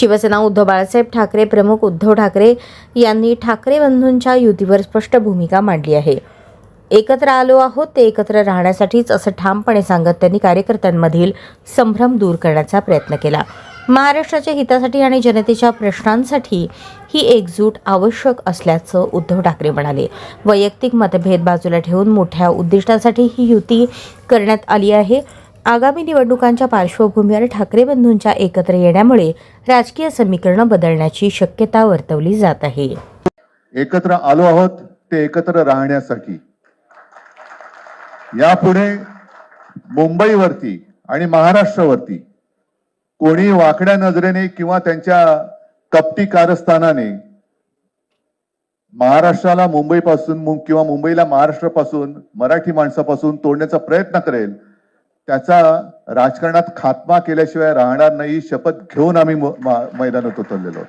शिवसेना उद्धव बाळासाहेब ठाकरे प्रमुख उद्धव ठाकरे यांनी ठाकरे बंधूंच्या युतीवर स्पष्ट भूमिका मांडली आहे. एकत्र आलो आहोत ते एकत्र राहण्यासाठीच असं ठामपणे सांगत त्यांनी कार्यकर्त्यांमधील संभ्रम दूर करण्याचा प्रयत्न केला. महाराष्ट्राच्या हितासाठी आणि जनतेच्या प्रश्नांसाठी ही एकजूट आवश्यक असल्याचं उद्धव ठाकरे म्हणाले. वैयक्तिक मतभेद बाजूला ठेवून मोठ्या उद्दिष्टासाठी ही युती करण्यात आली आहे. आगामी निवडणुकांच्या पार्श्वभूमीवर ठाकरे बंधूंच्या एकत्र येण्यामुळे राजकीय समीकरणं बदलण्याची शक्यता वर्तवली जात आहे. एकत्र आलो आहोत ते एकत्र राहण्यासाठी. यापुढे मुंबईवरती आणि महाराष्ट्रावरती कोणी वाकड्या नजरेने किंवा त्यांच्या कपटी कारस्थानाने महाराष्ट्राला मुंबईपासून किंवा मुंबईला महाराष्ट्रापासून मराठी माणसापासून तोडण्याचा प्रयत्न करेल, त्याचा राजकारणात खात्मा केल्याशिवाय राहणार नाही. शपथ घेऊन आम्ही मैदानात उतरलेलो आहोत.